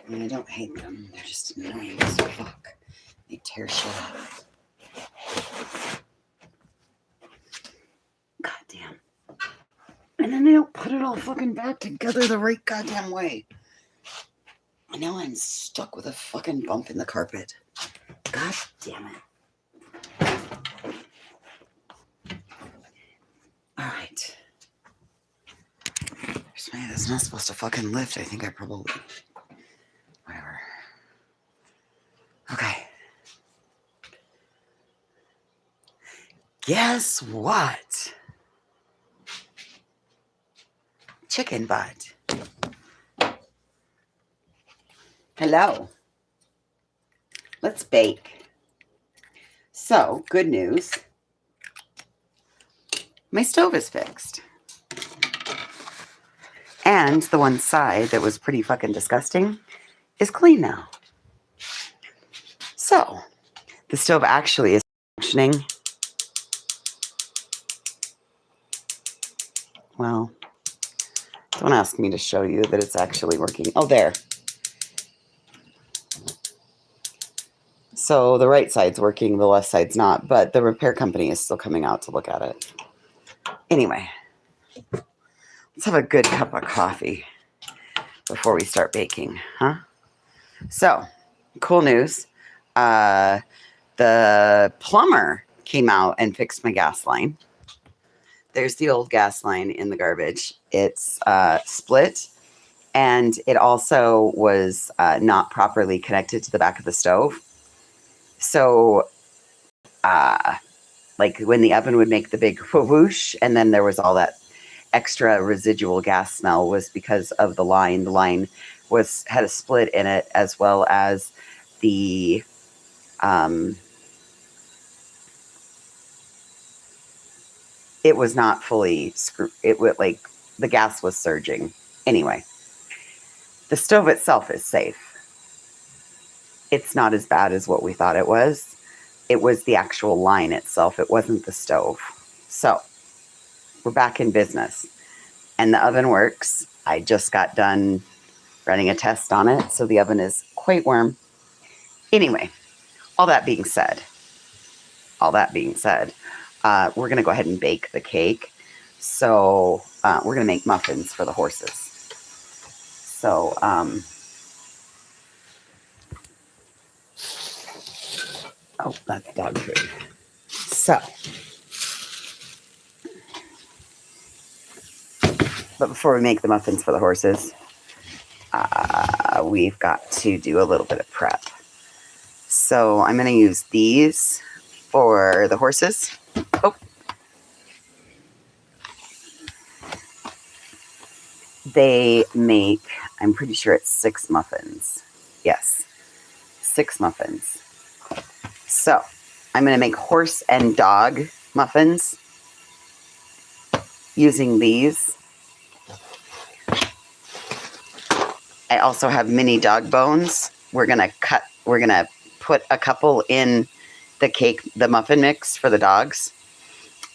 I mean, I don't hate them. They're just annoying as fuck. They tear shit up. Goddamn. And then they don't put it all fucking back together the right goddamn way. And now I'm stuck with a fucking bump in the carpet. God damn it. Alright. That's not supposed to fucking lift. I think I probably... Whatever. Okay. Guess what? Chicken butt. Hello. Let's bake. So, good news. My stove is fixed. And the one side that was pretty fucking disgusting is clean now. So, the stove actually is functioning. Well, don't ask me to show you that it's actually working. Oh, there. So the right side's working, the left side's not, but the repair company is still coming out to look at it. Anyway, let's have a good cup of coffee before we start baking, huh? So, cool news. The plumber came out and fixed my gas line. There's the old gas line in the garbage. It's split, and it also was not properly connected to the back of the stove. So, like when the oven would make the big whoosh, and then there was all that extra residual gas smell was because of the line. The line had a split in it, as well as the it was not fully screwed. It would like the gas was surging. Anyway, the stove itself is safe. It's not as bad as what we thought it was. It was the actual line itself. It wasn't the stove. So we're back in business. And the oven works. I just got done running a test on it. So the oven is quite warm. Anyway, all that being said, we're going to go ahead and bake the cake. So we're going to make muffins for the horses. So, oh, that's dog food. So, but before we make the muffins for the horses, we've got to do a little bit of prep. So I'm going to use these for the horses. Oh. They make, I'm pretty sure it's 6 muffins. Yes, 6 muffins. So I'm going to make horse and dog muffins using these. I also have mini dog bones. We're going to put a couple in the cake, the muffin mix for the dogs.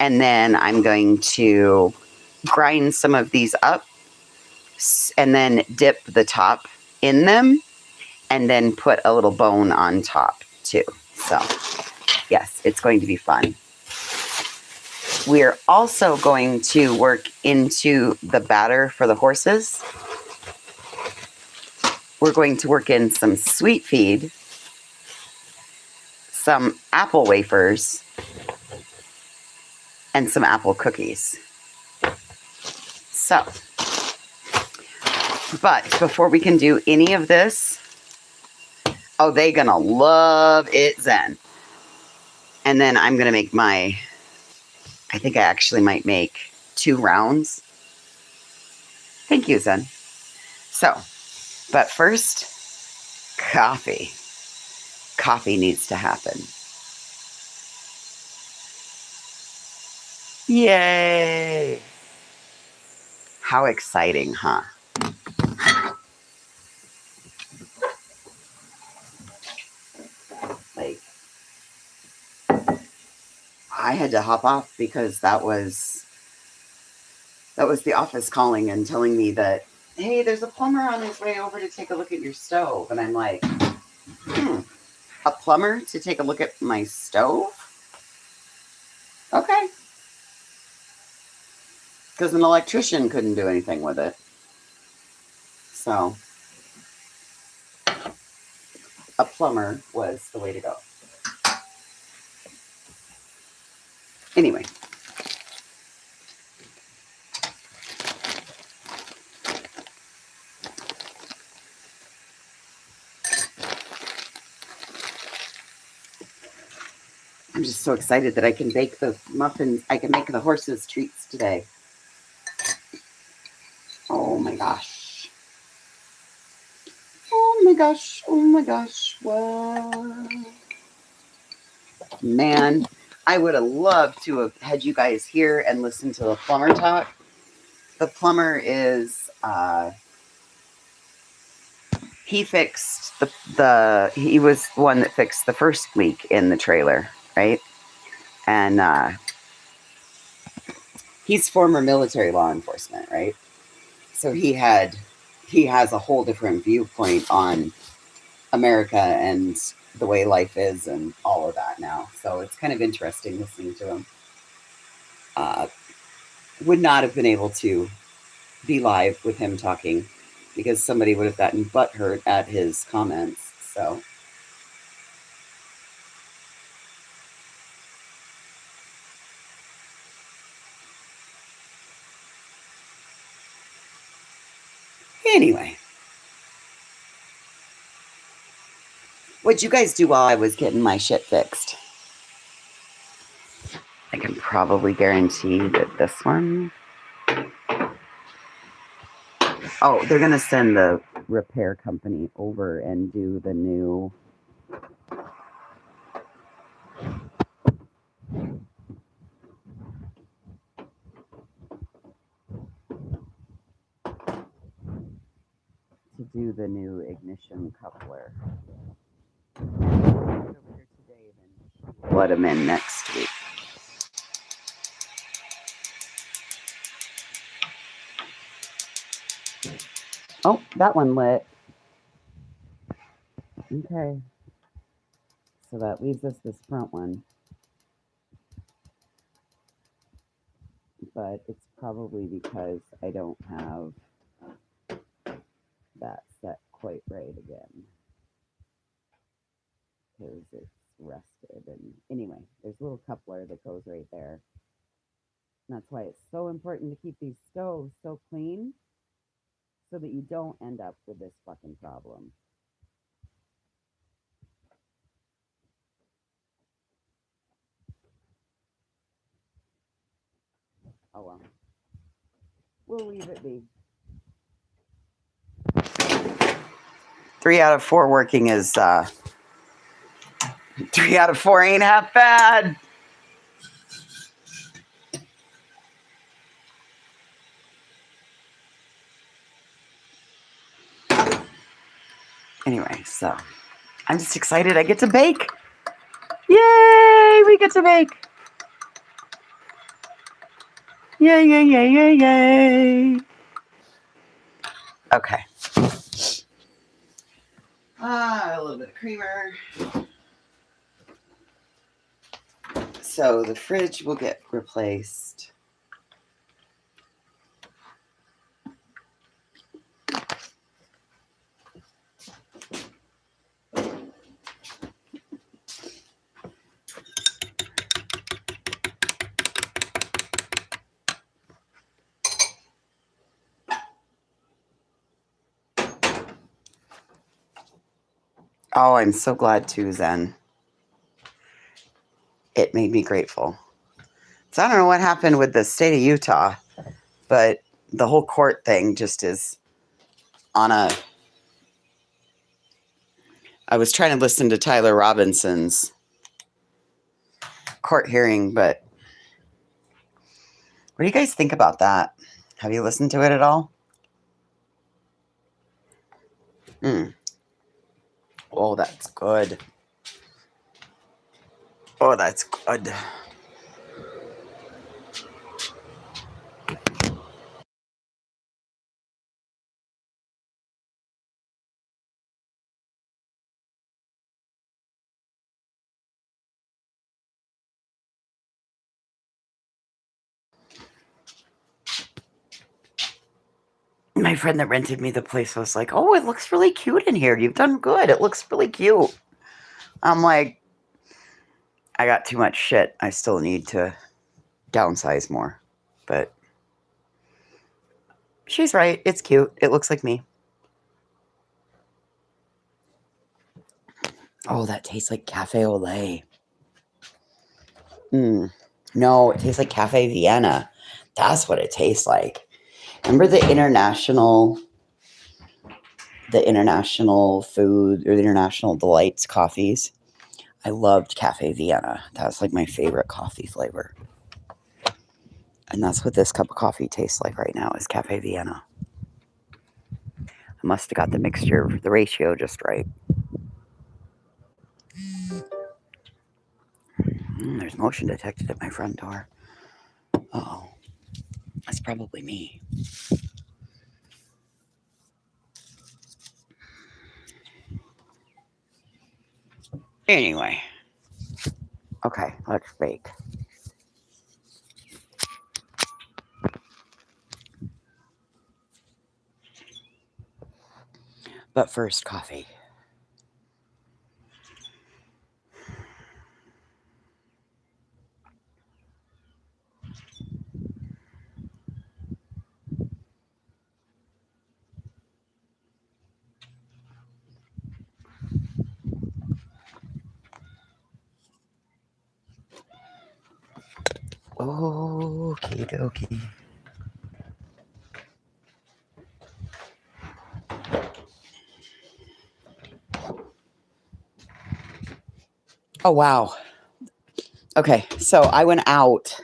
And then I'm going to grind some of these up and then dip the top in them and then put a little bone on top too. So yes, it's going to be fun. We're also going to work into the batter for the horses. We're going to work in some sweet feed, some apple wafers, and some apple cookies. So, but before we can do any of this, oh, they're gonna love it, Zen. And then I'm gonna make I think I actually might make 2 rounds. Thank you, Zen. So, but first, coffee. Coffee needs to happen. Yay! How exciting, huh? Like, I had to hop off because that was the office calling and telling me that hey, there's a plumber on his way over to take a look at your stove. And I'm like, a plumber to take a look at my stove? Okay. Because an electrician couldn't do anything with it. So a plumber was the way to go. Anyway. I'm just so excited that I can bake the muffins. I can make the horses treats today. Oh my gosh. Oh my gosh. Oh my gosh. What? Man, I would have loved to have had you guys here and listen to the plumber talk. The plumber is he fixed he was the one that fixed the first leak in the trailer, right? And he's former military law enforcement, right? So he has a whole different viewpoint on America and the way life is and all of that now. So it's kind of interesting listening to him. Would not have been able to be live with him talking because somebody would have gotten butthurt at his comments. So anyway, what'd you guys do while I was getting my shit fixed? I can probably guarantee that this one. Oh, they're gonna send the repair company over and do the new. To do the new ignition coupler. Over here today, then let them in next week. Oh, that one lit. Okay. So that leaves us this front one. But it's probably because I don't have that set quite right again. Because it's rusted. And anyway, there's a little coupler that goes right there. And that's why it's so important to keep these stoves so clean so that you don't end up with this fucking problem. Oh well. We'll leave it be. 3 out of 4 working is 3 out of 4 ain't half bad. Anyway, so I'm just excited I get to bake. Yay, we get to bake. Yay, yay, yay, yay, yay. Okay. A little bit of creamer. So the fridge will get replaced. Oh, I'm so glad too, Zen. It made me grateful. So I don't know what happened with the state of Utah, but the whole court thing just is on a... I was trying to listen to Tyler Robinson's court hearing, but what do you guys think about that? Have you listened to it at all? Oh, that's good. Oh, that's good. My friend that rented me the place was like, "Oh, it looks really cute in here. You've done good. It looks really cute." I'm like, I got too much shit. I still need to downsize more. But she's right. It's cute. It looks like me. Oh, that tastes like cafe au lait. No, it tastes like Cafe Vienna. That's what it tastes like. Remember the international food or the international delights coffees? I loved Cafe Vienna. That was like my favorite coffee flavor. And that's what this cup of coffee tastes like right now is Cafe Vienna. I must have got the mixture, the ratio just right. There's motion detected at my front door. Oh, that's probably me. Anyway. Okay, let's bake. But first, coffee. Okie dokie. Oh, wow. Okay, so I went out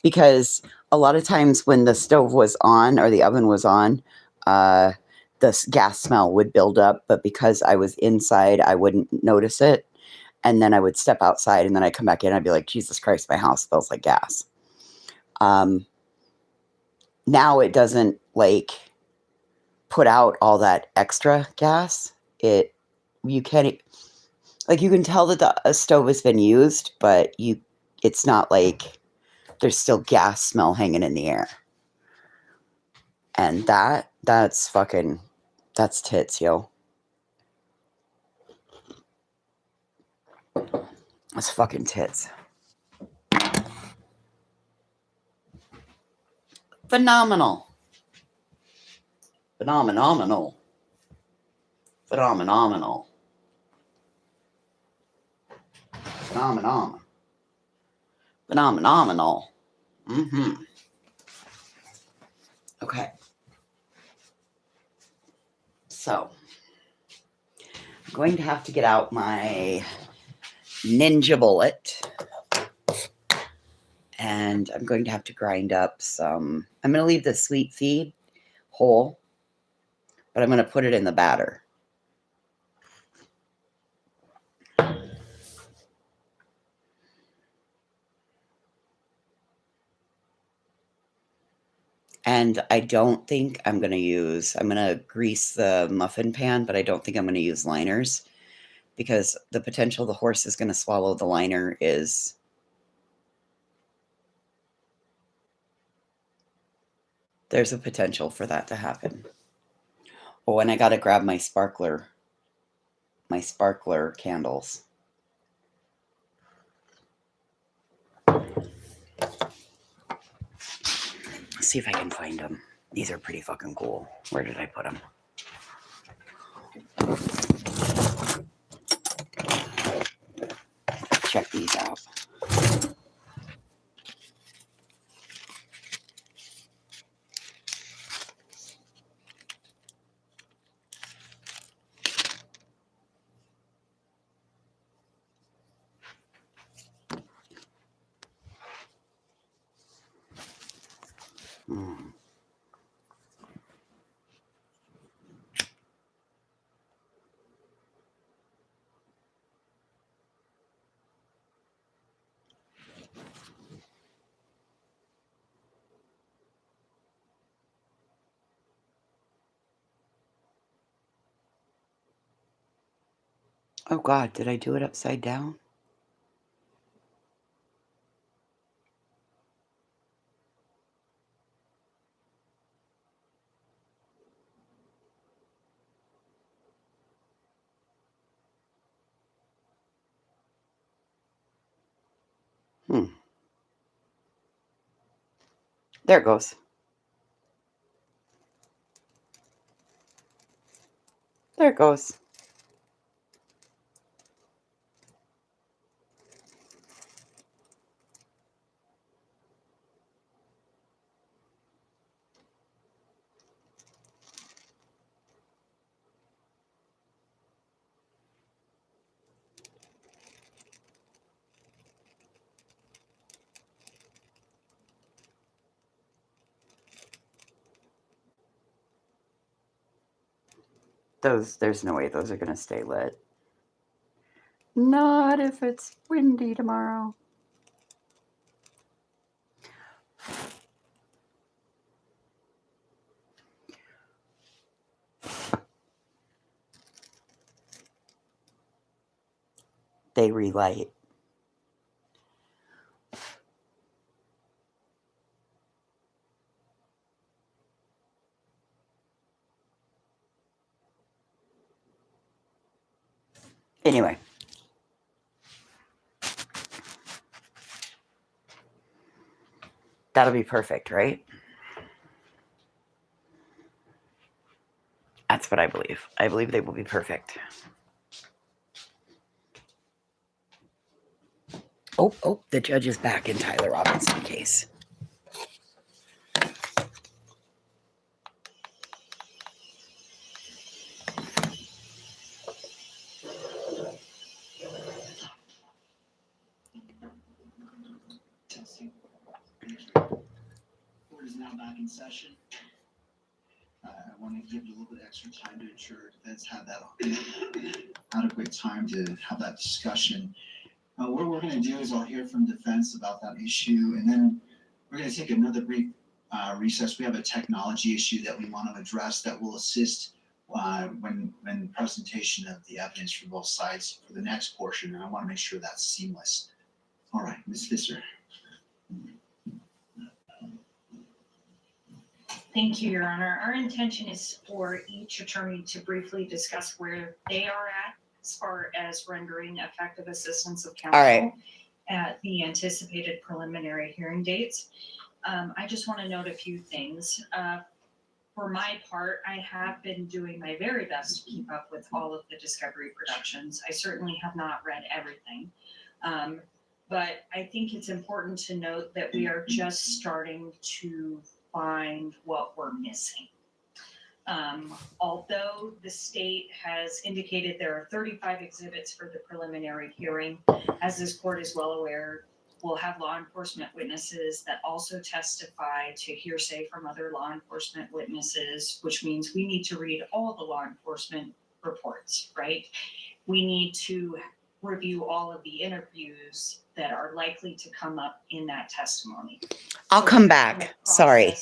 because a lot of times when the stove was on or the oven was on, the gas smell would build up. But because I was inside, I wouldn't notice it. And then I would step outside and then I'd come back in and I'd be like, Jesus Christ, my house smells like gas. Now it doesn't like put out all that extra gas. You can't like you can tell that the stove has been used, but it's not like there's still gas smell hanging in the air. And that's tits, yo. That's fucking tits. Phenomenal. Phenomenal. Phenomenal. Phenomenal. Phenomenal. Mm-hmm. Okay. So, I'm going to have to get out my Ninja Bullet. And I'm going to have to grind up some. I'm going to leave the sweet feed whole, but I'm going to put it in the batter. And I don't think I'm going to grease the muffin pan, but I don't think I'm going to use liners because the potential the horse is going to swallow the liner is there's a potential for that to happen. Oh, and I got to grab my sparkler candles. Let's see if I can find them. These are pretty fucking cool. Where did I put them? Check these out. Oh God, did I do it upside down? There it goes. There it goes. There's no way those are going to stay lit. Not if it's windy tomorrow. They relight. Anyway. That'll be perfect, right? That's what I believe. I believe they will be perfect. Oh, the judge is back in Tyler Robinson case. Court is now back in session. I want to give you a little bit extra time to ensure defense had that adequate time to have that discussion. What we're going to do is I'll hear from defense about that issue, and then we're going to take another brief recess. We have a technology issue that we want to address that will assist when presentation of the evidence from both sides for the next portion, and I want to make sure that's seamless. All right, Ms. Visser. Thank you, Your Honor. Our intention is for each attorney to briefly discuss where they are at as far as rendering effective assistance of counsel. All right. At the anticipated preliminary hearing dates. I just want to note a few things. For my part, I have been doing my very best to keep up with all of the discovery productions. I certainly have not read everything. But I think it's important to note that we are just starting to find what we're missing. Although the state has indicated there are 35 exhibits for the preliminary hearing, as this court is well aware, we'll have law enforcement witnesses that also testify to hearsay from other law enforcement witnesses, which means we need to read all the law enforcement reports, right? We need to review all of the interviews that are likely to come up in that testimony. I'll come back. Sorry.